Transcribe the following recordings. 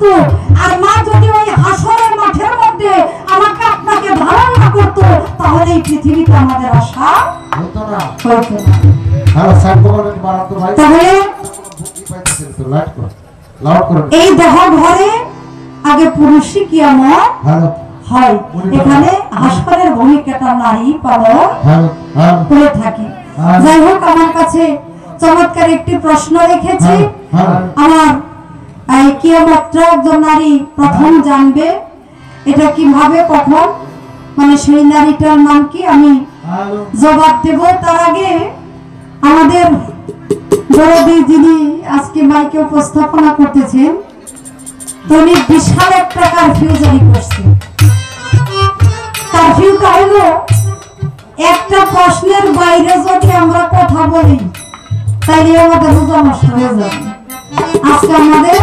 দিত, আর মা যদি ওই হাসরের মাঠের মধ্যে আমাকে আপনাকে ধারণ না করতো, তাহলে এই পৃথিবীতে আমাদের আশা হতো না। তাহলে এই দেহ ঘরে আগে পুরুষই কিয়ামত হয়, এখানে হাসরের ভূমিকাটা নারী পালন করে থাকে। যাই হোক, আমার কাছে চমৎকার একটি প্রশ্ন রেখেছি। আমার কিয়ামতটা একজন নারী প্রথম জানবে, এটা কিভাবে কখন, মানে সেই নারীটার নাম কি, আমি জবাব দেব। তার আগে আমাদের বড়দি যিনি আজকে মাইকে উপস্থাপনা করতেছেন, তিনি বিশাল একটা কারফিউ জারি করছে। কারফিউটা হলো একটা প্রশ্নের বাইরে যদি আমরা কথা বলি তাইলে আমাদের রোজা নষ্ট হয়ে যাবে। আজকে আমাদের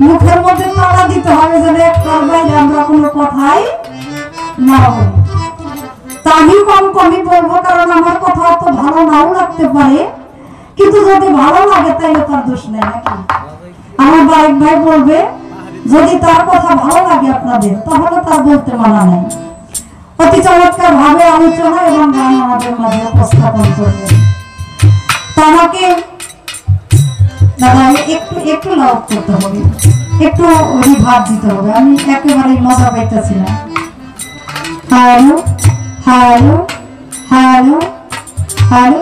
মুখের মধ্যে তালা দিতে হবে যেন একটার বাইরে আমরা কোনো কথাই না বলি। তা আমি কমই বলবো, কারণ আমার কথা তো ভালো নাও লাগতে পারে, কিন্তু যদি ভালো লাগে তাইলে তার দোষ নেই নাকি। আমার বারেক ভাই বলবে যদি তার কথা ভালো লাগে আপনাদের, তাহলে তার বলতে মানা নেই। অতি চমৎকার ভাবে আলোচনা এবং গান আমাদের মাঝে উপস্থাপন করবেন। তো আমাকে দাদা একটু লাভ করতে হবে, একটু রিভার দিতে হবে, আমি একেবারেই মজা পাইতেছি না। হ্যালো হ্যালো হ্যালো হ্যালো,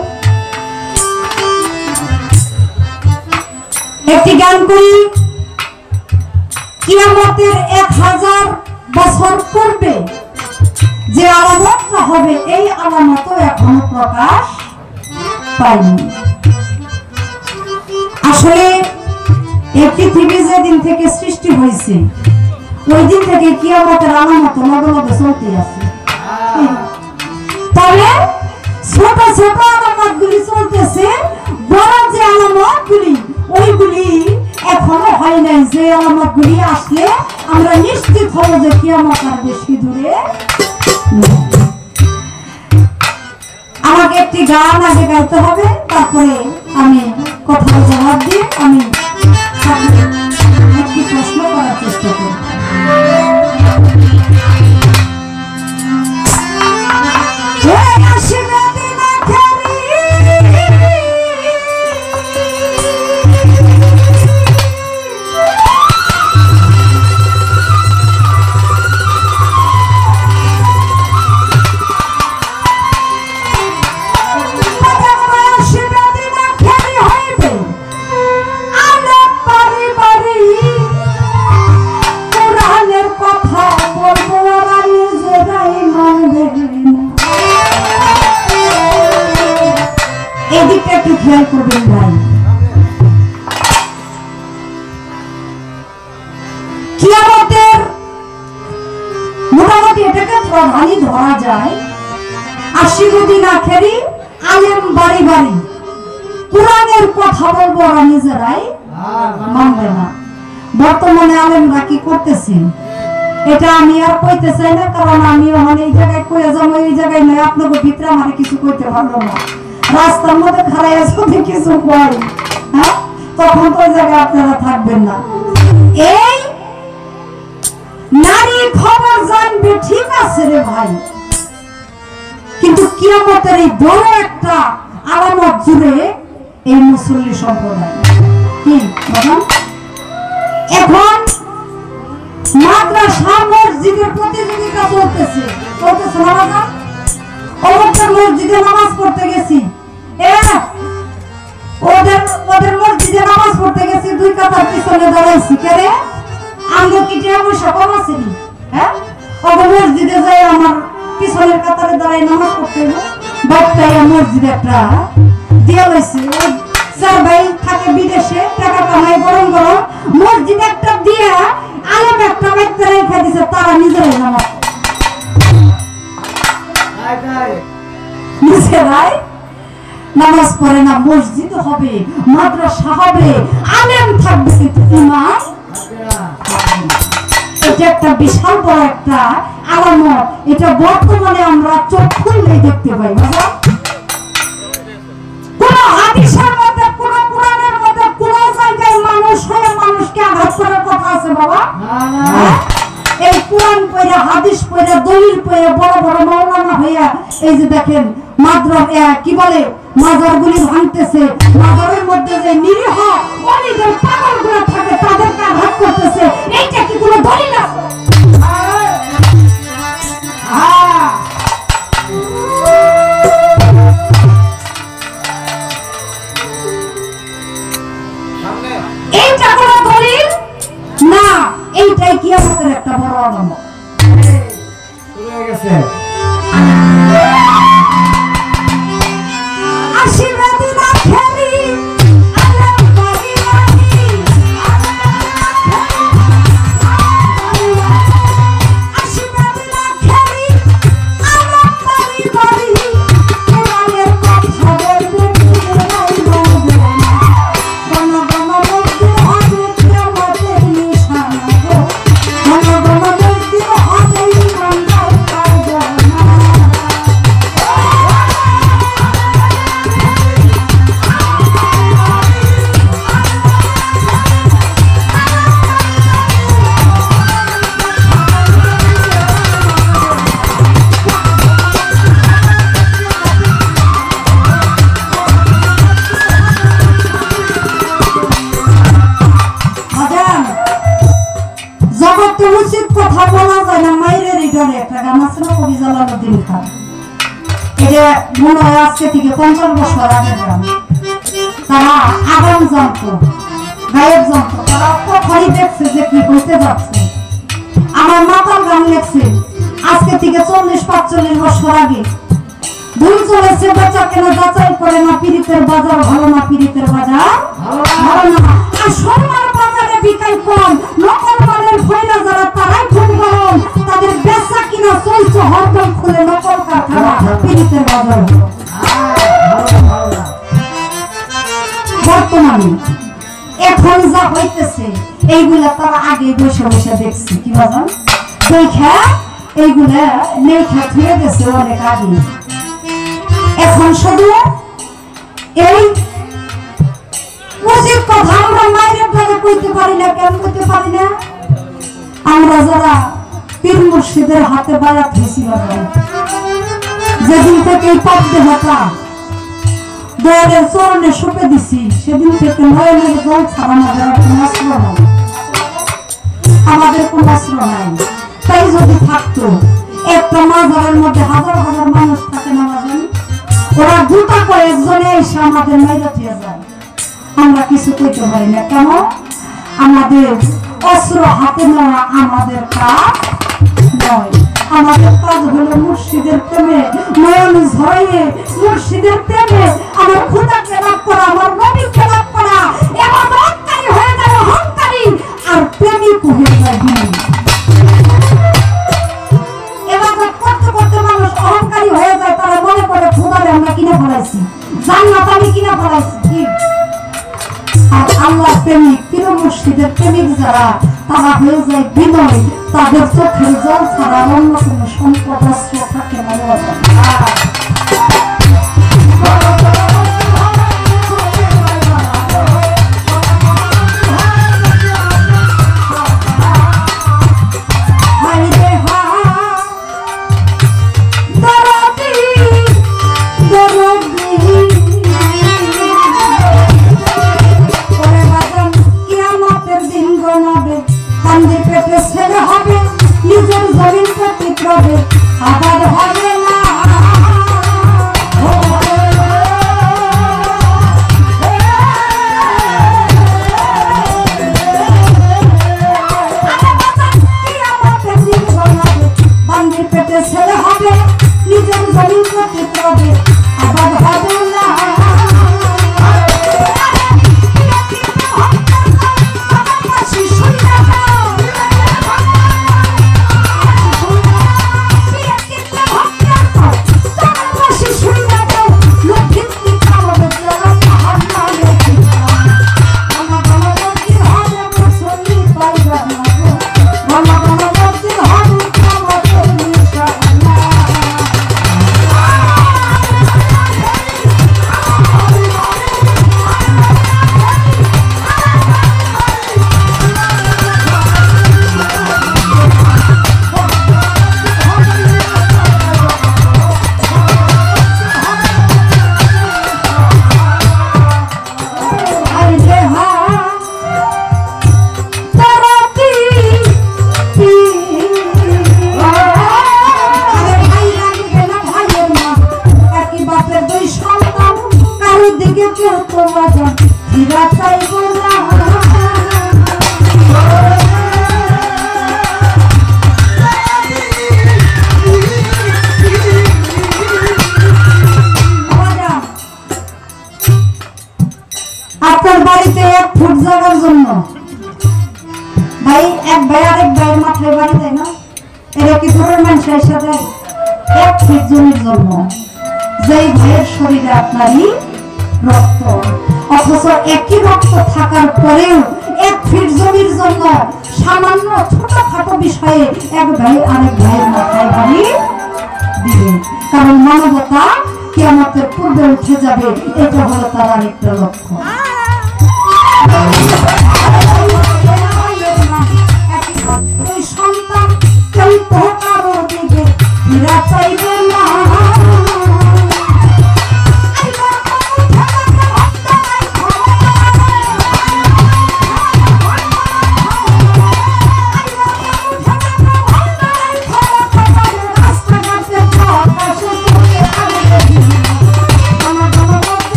একটি গান করি। কিয়ামতের 1000 বছর পূর্বে যে আলামতটা হবে, এই আলামতও এখনো প্রকাশ পায়নি। আসলে এই পৃথিবী যেদিন থেকে সৃষ্টি হয়েছে ওই দিন থেকে কিয়ামতের আলামত লগে লগে চলতে আছে। তবে ছোট ছোট আলামতগুলি চলতেছে, বড় যে আলামতগুলি ওইগুলি এখনো হয় নাই। যে আলামতগুলি আসলে আমরা নিশ্চিত হব যে কিয়ামত আর বেশি দূরে। আমাকে একটি গান আগে গাইতে হবে, তারপরে আমি কথার জবাব দিয়ে আমি একটি প্রশ্ন করার চেষ্টা করব। খেয়াল করবেন ভাই, কিয়ামতের মোটামুটি এটাকে প্রধানই ধরা যায়। 80 দিন আখেরি আলেম বাড়ি বাড়ি কোরআনের কথা বলবো, ওরা নিজেরাই মানবে না। বর্তমানে আলেমরা কি করতেছেন এটা আমি আর কইতে চাই না, কারণ আমি ওখানে এই জায়গায় কয়ে যাবো, এই জায়গায় নয়, আপনাকে ভিতরে আমার কিছু কইতে পারবো না। রাস্তার মধ্যে খাড়াইয়া যদি কিছু কয়, হ্যাঁ, তখন তো ওই জায়গায় আপনারা থাকবেন না। এই নারী খবর জানবে ঠিক আছে রে ভাই, কিন্তু কিয়ামতের এই বড় একটা আলামত জুড়ে এই মুসল্লি সম্প্রদায় কি বাবা। এখন মাদ্রাসা মসজিদের প্রতিযোগিতা চলতেছে না বাবা। অবশ্যই মসজিদে নামাজ পড়তে গেছি, ওদের মসজিদে নামাজ পড়তে গেছি, 2 কাতার পিছনে দাঁড়াইছি। কেরে আমরা কি পয়সা কম আসেনি? হ্যাঁ, ওদের মসজিদে যাই আমার পিছনের কাতারে দাঁড়াই নামাজ পড়তে বাচ্চাই মসজিদে একটা দিয়া লইছে। 4 ভাই থাকে বিদেশে, টাকা কামাই গরম গরম, মসজিদে একটা দিয়া আলেম একটা বাচ্চা রেখে দিছে, তারা নিজেরাই নামাজ নিজেরাই নামাজ পড়ে না। মসজিদ হবে, মাদ্রাসা হবে, আলেম থাকবে, কিন্তু ইমান। এটা একটা বিশাল বড় একটা আলামত। এটা বর্তমানে আমরা চোখ খুললেই দেখতে পাই। কোন হাদিসের মধ্যে, কোন কোরআনের মধ্যে, কোন জায়গায় মানুষ হয়ে মানুষকে আঘাত করার কথা আছে বাবা? এই কোরআন পড়ে হাদিস পড়ে দলিল পড়ে বড় বড় মাওলানা হইয়া এই যে দেখেন কি বলে মাজারগুলি ভাঙতেছে, মাজারের মধ্যে যে নিরীহ অলিদের পাগলগুলো থাকে তাদেরকে আঘাত করতেছে, এইটা কি কোনো দলিল আছে? এইটা কোনো দলিল না, এইটাই কি আমাদের একটা বড় আলামত। শুরু হয়ে গেছে আজকে থেকে 50 বছর আগে তারা আগাম জানতো, গায়েব জানতো, তারা কখনই দেখছে যে কি হইতে যাচ্ছে। আমার মাতাল গান লেখছে আজকে থেকে 40-45 বছর আগে, ভুল চলেছে বেচা কেনা যাচাই করে না, পীড়িতের বাজার ভালো না, পীড়িতের বাজার ভালো না। আর সোনার বাজারে বিকাল কম, নকল মালের ফয়লা যারা তারাই খুব গরম, তাদের বেচা কিনা চলছে হরদম খুলে নকল কারখানা, পীড়িতের বাজার। বর্তমানে এখন যা হইতেছে এইগুলা তারা আগে বসে বসে দেখছে, কি বাজান দেখা এইগুলা লেখা ধুয়ে গেছে অনেক আগে। এখন শুধু এই উচিত কথা আমরা মায়ের দ্বারা কইতে পারি না। কেন কইতে পারি না? আমরা যারা পীর মুর্শিদের হাতে বায়াত হয়েছিলাম, যেদিন থেকে এই পদ্মে হতা দয়ালের চরণে সুপে দিছি, সেদিন থেকে নয়নের জল ছাড়া আমাদের কোনো অস্ত্র নাই, আমাদের কোনো অস্ত্র নাই। তাই যদি থাকতো একটা মাজারের মধ্যে হাজার হাজার মানুষ থাকে না বাজেন, ওরা দুটা করে একজনে এসে আমাদের মেরে দিয়ে যায়, আমরা কিছু কইতে পারি না। কেন? আমাদের অস্ত্র হাতে নেওয়া আমাদের কাজ নয়, আমাদের কাজ হলো মুর্শিদের প্রেমে নয়ন ঝরাইয়ে, মুর্শিদের প্রেমে আমার খোদাকে লাভ করা, আমার নবীকে লাভ করা। এমন অহংকারী হয়ে যায় অহংকারী, আর প্রেমিক হয়ে যায় বিনয়ী। এবার করতে করতে মানুষ অহংকারী হয়ে যায়, তারা মনে করে খোদারে আমরা কিনে ফেলাইছি, জান্নাত আমি কিনে ফেলাইছি। আর আল্লাহ প্রেমিক, পীর মুর্শিদের প্রেমিক যারা, তারা হয়ে যায় বিনয়, তাদের চোখের জল ছাড়া অন্য কোনো সম্পদ অস্ত্র থাকে না। আবার হবে না হীরা চাইব না আপনার বাড়িতে 1 ফুট জায়গার জন্য ভাই এক ভাই আরেক ভাইয়ের মাথায় বাড়ি দেয় না এরা কি ধরনের মানুষের সাথে 1 ফিট জমির জন্য যেই ভাইয়ের শরীরে আপনারই রক্ত অথচ একই রক্ত থাকার পরেও 1 ফিট জমির জন্য সামান্য ছোটখাটো বিষয়ে এক ভাই আরেক ভাইয়ের মাথায় বাড়ি দিবে কারণ মানবতা কিয়ামতের পূর্বে উঠে যাবে এটা হলো তার আরেকটা লক্ষ্য সন্তান কেউ তো কারো দিকে হীরা চাইবে না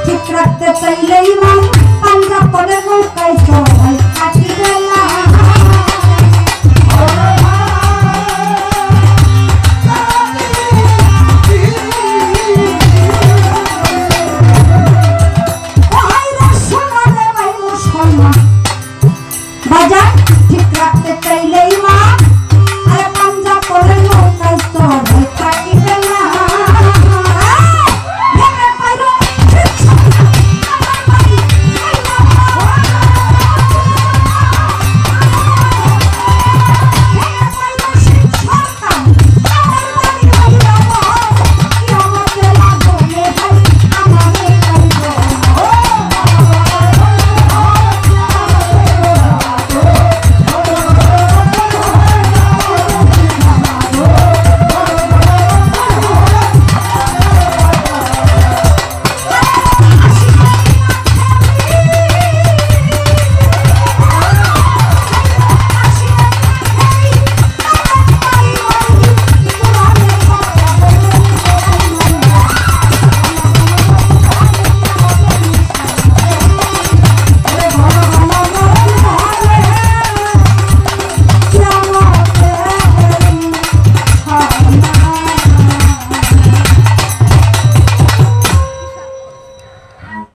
ঠিক রাখতে চাইলেই পাঞ্জাব তলে নৌকায় চড়াই